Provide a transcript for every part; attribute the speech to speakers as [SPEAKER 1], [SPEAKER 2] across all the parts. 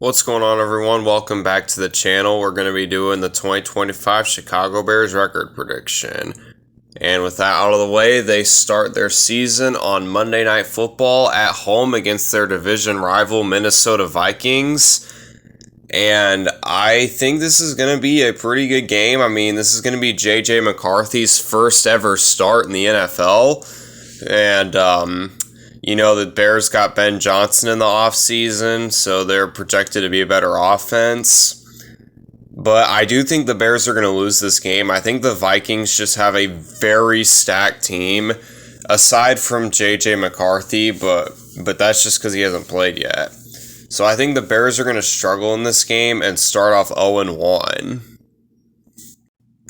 [SPEAKER 1] What's going on, everyone? Welcome back to the channel. We're going to be doing the 2025 Chicago Bears record prediction. And with that out of the way, they start their season on Monday Night Football at home against their division rival Minnesota Vikings. And I think this is going to be a pretty good game. I mean, this is going to be J.J. McCarthy's first ever start in the NFL. And, the Bears got Ben Johnson in the offseason, so they're projected to be a better offense. But I do think the Bears are going to lose this game. I think the Vikings just have a very stacked team, aside from J.J. McCarthy, but that's just because he hasn't played yet. So I think the Bears are going to struggle in this game and start off 0-1.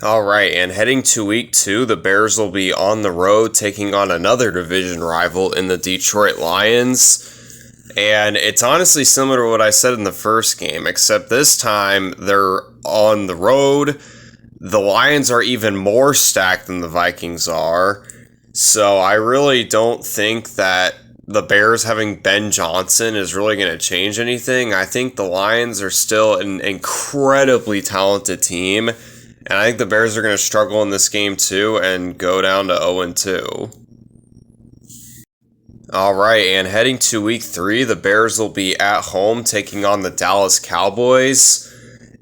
[SPEAKER 1] Alright, and heading to week 2, the Bears will be on the road taking on another division rival in the Detroit Lions. And it's honestly similar to what I said in the first game, except this time they're on the road. The Lions are even more stacked than the Vikings are. So I really don't think that the Bears having Ben Johnson is really going to change anything. I think the Lions are still an incredibly talented team. And I think the Bears are going to struggle in this game too and go down to 0-2. Alright, and heading to week 3, the Bears will be at home taking on the Dallas Cowboys.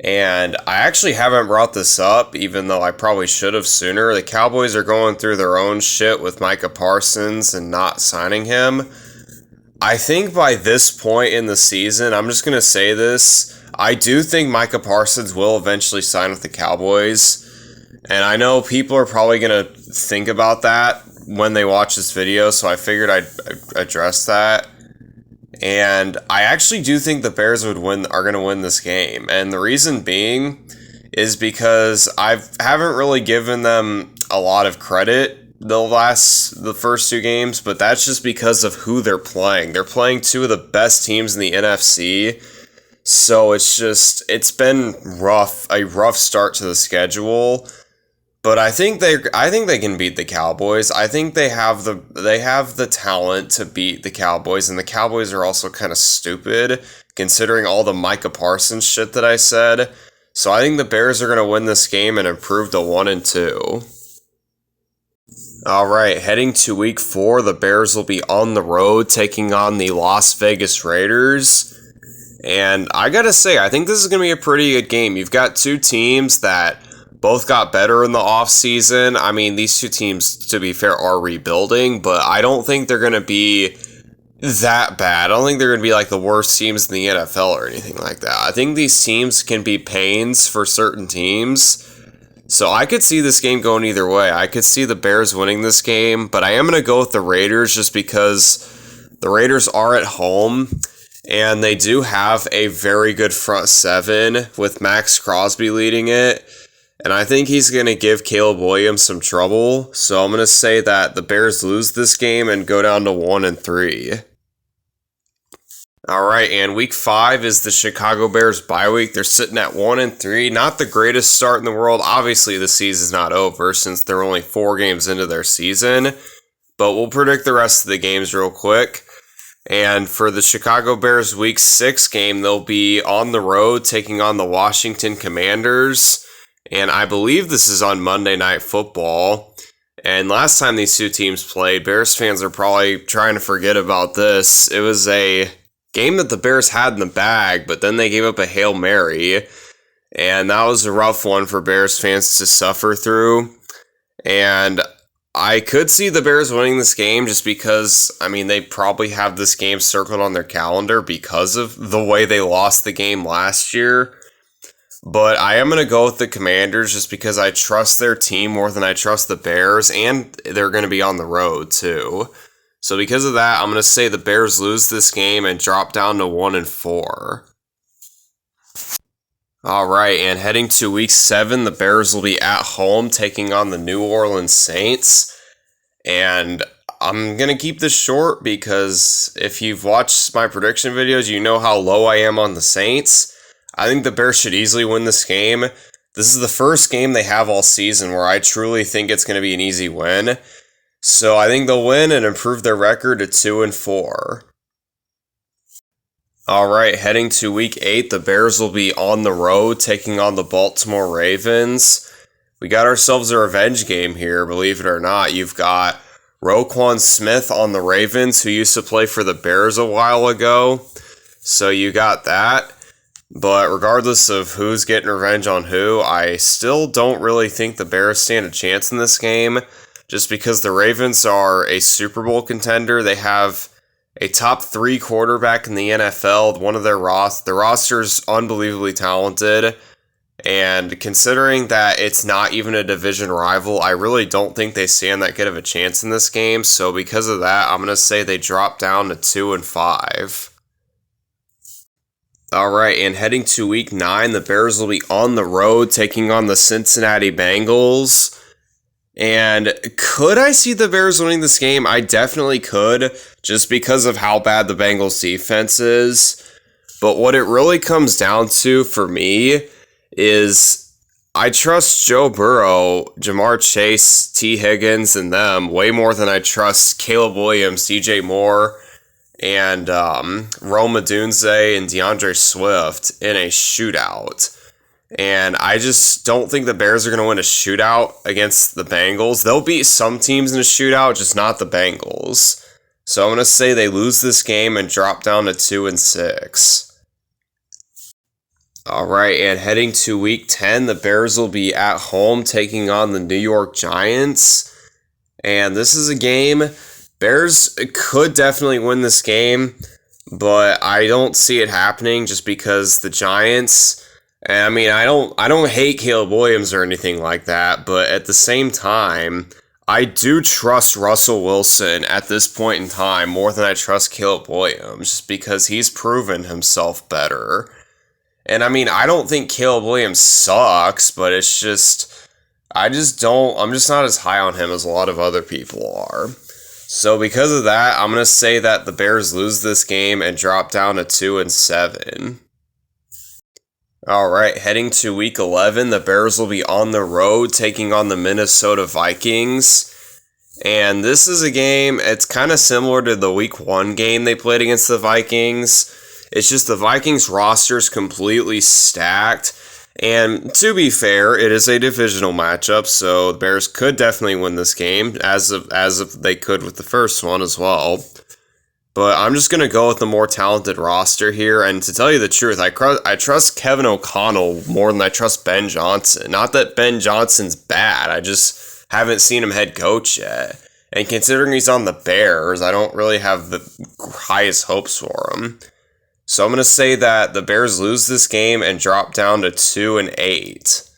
[SPEAKER 1] And I actually haven't brought this up, even though I probably should have sooner. The Cowboys are going through their own shit with Micah Parsons and not signing him. I think by this point in the season, I'm just going to say this, I do think Micah Parsons will eventually sign with the Cowboys. And I know people are probably going to think about that when they watch this video, so I figured I'd address that. And I actually do think the Bears are going to win this game. And the reason being is because I haven't really given them a lot of credit the first 2 games, but that's just because of who they're playing. They're playing 2 of the best teams in the NFC. So it's been a rough start to the schedule. But I think they can beat the Cowboys. I think they have the talent to beat the Cowboys, and the Cowboys are also kind of stupid considering all the Micah Parsons shit that I said. So I think the Bears are going to win this game and improve to 1-2. Alright, heading to week 4, the Bears will be on the road taking on the Las Vegas Raiders. And I gotta say, I think this is going to be a pretty good game. You've got 2 teams that both got better in the offseason. I mean, these 2 teams, to be fair, are rebuilding, but I don't think they're going to be that bad. I don't think they're going to be like the worst teams in the NFL or anything like that. I think these teams can be pains for certain teams. So I could see this game going either way. I could see the Bears winning this game, but I am going to go with the Raiders just because the Raiders are at home. And they do have a very good front 7 with Max Crosby leading it. And I think he's going to give Caleb Williams some trouble. So I'm going to say that the Bears lose this game and go down to 1-3. Alright, and week 5 is the Chicago Bears bye week. They're sitting at 1-3. Not the greatest start in the world. Obviously, the season's not over since they're only 4 games into their season. But we'll predict the rest of the games real quick. And for the Chicago Bears week 6 game, they'll be on the road taking on the Washington Commanders. And I believe this is on Monday Night Football. And last time these 2 teams played, Bears fans are probably trying to forget about this. It was a game that the Bears had in the bag, but then they gave up a Hail Mary. And that was a rough one for Bears fans to suffer through. And I could see the Bears winning this game just because, they probably have this game circled on their calendar because of the way they lost the game last year. But I am going to go with the Commanders just because I trust their team more than I trust the Bears, and they're going to be on the road too. So because of that, I'm going to say the Bears lose this game and drop down to 1-4. Alright, and heading to week 7, the Bears will be at home taking on the New Orleans Saints. And I'm going to keep this short because if you've watched my prediction videos, you know how low I am on the Saints. I think the Bears should easily win this game. This is the first game they have all season where I truly think it's going to be an easy win. So I think they'll win and improve their record to 2-4. All right, heading to week 8, the Bears will be on the road taking on the Baltimore Ravens. We got ourselves a revenge game here, believe it or not. You've got Roquan Smith on the Ravens, who used to play for the Bears a while ago. So you got that. But regardless of who's getting revenge on who, I still don't really think the Bears stand a chance in this game, just because the Ravens are a Super Bowl contender. They have a top 3 quarterback in the NFL. One of their roster's unbelievably talented. And considering that it's not even a division rival, I really don't think they stand that good of a chance in this game. So because of that, I'm going to say they drop down to 2-5. All right, and heading to week 9, the Bears will be on the road taking on the Cincinnati Bengals. And could I see the Bears winning this game? I definitely could, just because of how bad the Bengals defense is. But what it really comes down to for me is I trust Joe Burrow, Jamar Chase, T. Higgins, and them way more than I trust Caleb Williams, DJ Moore, and Rome Odunze and DeAndre Swift in a shootout. And I just don't think the Bears are going to win a shootout against the Bengals. They'll beat some teams in a shootout, just not the Bengals. So I'm going to say they lose this game and drop down to 2-6. All right, and heading to week 10, the Bears will be at home taking on the New York Giants. And this is a game, Bears could definitely win this game, but I don't see it happening just because the Giants... I mean, I don't hate Caleb Williams or anything like that, but at the same time, I do trust Russell Wilson at this point in time more than I trust Caleb Williams, just because he's proven himself better. And I mean, I don't think Caleb Williams sucks, but it's just, I'm just not as high on him as a lot of other people are. So because of that, I'm going to say that the Bears lose this game and drop down to 2-7. All right, heading to week 11, the Bears will be on the road taking on the Minnesota Vikings. And this is a game, it's kind of similar to the week 1 game they played against the Vikings. It's just the Vikings roster's completely stacked. And to be fair, it is a divisional matchup, so the Bears could definitely win this game, as if they could with the first one as well. But I'm just going to go with the more talented roster here. And to tell you the truth, I trust Kevin O'Connell more than I trust Ben Johnson. Not that Ben Johnson's bad. I just haven't seen him head coach yet. And considering he's on the Bears, I don't really have the highest hopes for him. So I'm going to say that the Bears lose this game and drop down to 2-8.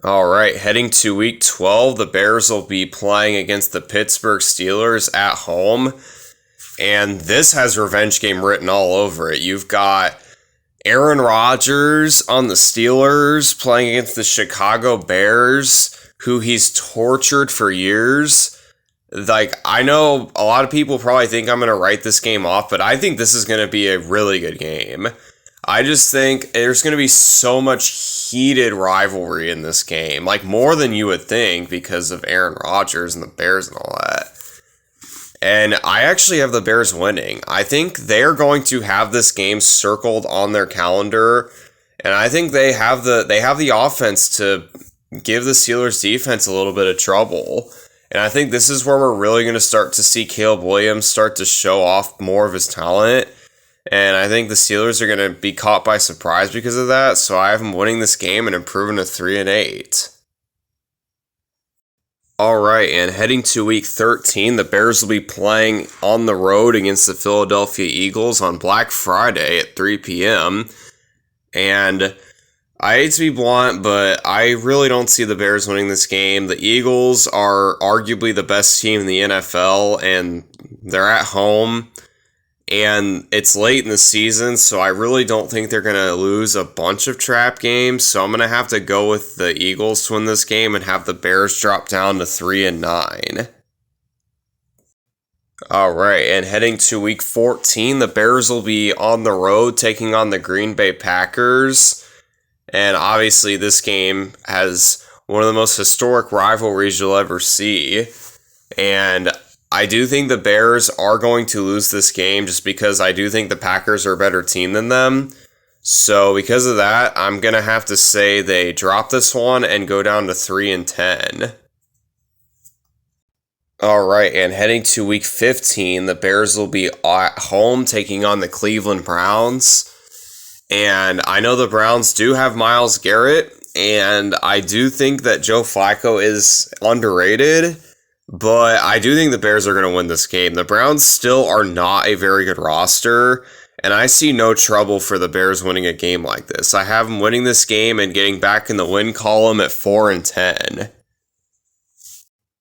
[SPEAKER 1] All right, heading to week 12, the Bears will be playing against the Pittsburgh Steelers at home. And this has revenge game written all over it. You've got Aaron Rodgers on the Steelers playing against the Chicago Bears, who he's tortured for years. Like, I know a lot of people probably think I'm going to write this game off, but I think this is going to be a really good game. I just think there's going to be so much heated rivalry in this game, like more than you would think because of Aaron Rodgers and the Bears and all that. And I actually have the Bears winning. I think they're going to have this game circled on their calendar, and I think they have the offense to give the Steelers defense a little bit of trouble. And I think this is where we're really going to start to see Caleb Williams start to show off more of his talent. And I think the Steelers are going to be caught by surprise because of that. So I have them winning this game and improving to 3-8. All right, and heading to week 13, the Bears will be playing on the road against the Philadelphia Eagles on Black Friday at 3 p.m. And I hate to be blunt, but I really don't see the Bears winning this game. The Eagles are arguably the best team in the NFL, and they're at home. And it's late in the season, so I really don't think they're going to lose a bunch of trap games. So I'm going to have to go with the Eagles to win this game and have the Bears drop down to 3-9. All right, and heading to week 14, the Bears will be on the road taking on the Green Bay Packers. And obviously this game has one of the most historic rivalries you'll ever see. And I do think the Bears are going to lose this game just because I do think the Packers are a better team than them. So because of that, I'm going to have to say they drop this one and go down to 3-10. All right, and heading to week 15, the Bears will be at home taking on the Cleveland Browns. And I know the Browns do have Myles Garrett, and I do think that Joe Flacco is underrated, but I do think the Bears are going to win this game. The Browns still are not a very good roster, and I see no trouble for the Bears winning a game like this. I have them winning this game and getting back in the win column at 4-10.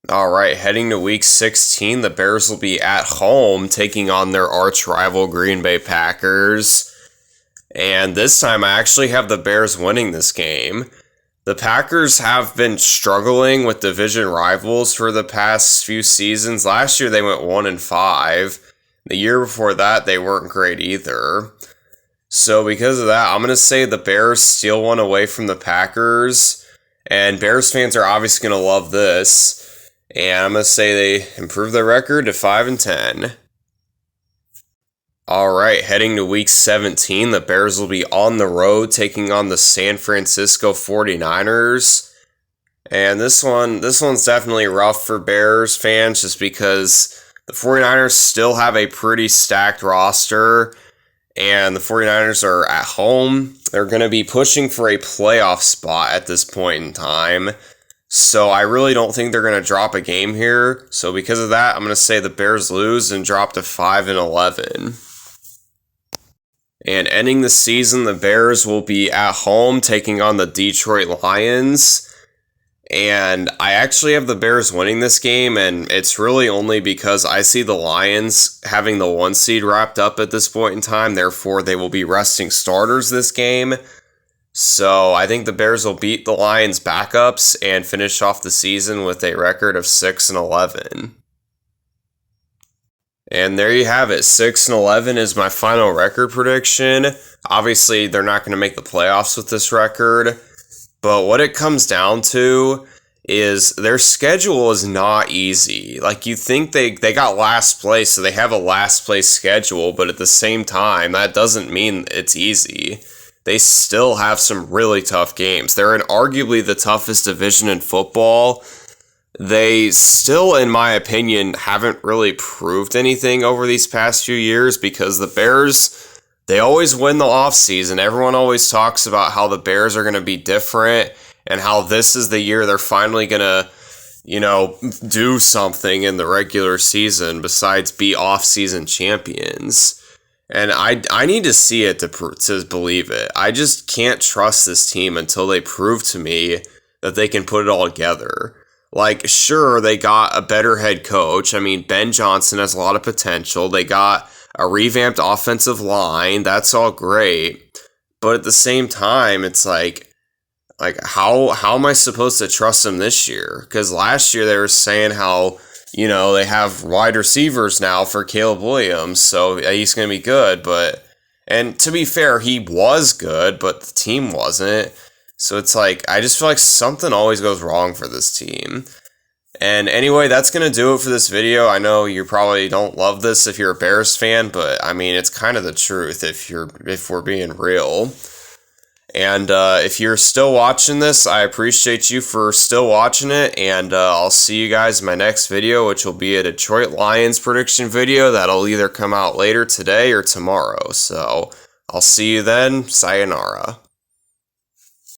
[SPEAKER 1] All right, heading to week 16, the Bears will be at home taking on their arch rival Green Bay Packers. And this time I actually have the Bears winning this game. The Packers have been struggling with division rivals for the past few seasons. Last year they went 1-5. The year before that they weren't great either. So because of that, I'm going to say the Bears steal one away from the Packers. And Bears fans are obviously going to love this. And I'm going to say they improve their record to 5-10. All right, heading to week 17, the Bears will be on the road taking on the San Francisco 49ers. And this one's definitely rough for Bears fans just because the 49ers still have a pretty stacked roster. And the 49ers are at home. They're going to be pushing for a playoff spot at this point in time. So I really don't think they're going to drop a game here. So because of that, I'm going to say the Bears lose and drop to 5-11. And ending the season, the Bears will be at home taking on the Detroit Lions. And I actually have the Bears winning this game, and it's really only because I see the Lions having the 1 seed wrapped up at this point in time. Therefore, they will be resting starters this game. So I think the Bears will beat the Lions backups and finish off the season with a record of 6-11. And there you have it. 6-11 is my final record prediction. Obviously, they're not going to make the playoffs with this record. But what it comes down to is their schedule is not easy. Like, you think they got last place, so they have a last place schedule. But at the same time, that doesn't mean it's easy. They still have some really tough games. They're in arguably the toughest division in football. They still, in my opinion, haven't really proved anything over these past few years because the Bears, they always win the offseason. Everyone always talks about how the Bears are going to be different and how this is the year they're finally going to, do something in the regular season besides be off-season champions. And I need to see it to believe it. I just can't trust this team until they prove to me that they can put it all together. Like, sure, they got a better head coach. I mean, Ben Johnson has a lot of potential. They got a revamped offensive line. That's all great. But at the same time, it's like how am I supposed to trust them this year? Because last year they were saying how, they have wide receivers now for Caleb Williams, so he's going to be good. And to be fair, he was good, but the team wasn't. So it's like, I just feel like something always goes wrong for this team. And anyway, that's going to do it for this video. I know you probably don't love this if you're a Bears fan, but I mean, it's kind of the truth if we're being real. And if you're still watching this, I appreciate you for still watching it. And I'll see you guys in my next video, which will be a Detroit Lions prediction video that'll either come out later today or tomorrow. So I'll see you then. Sayonara.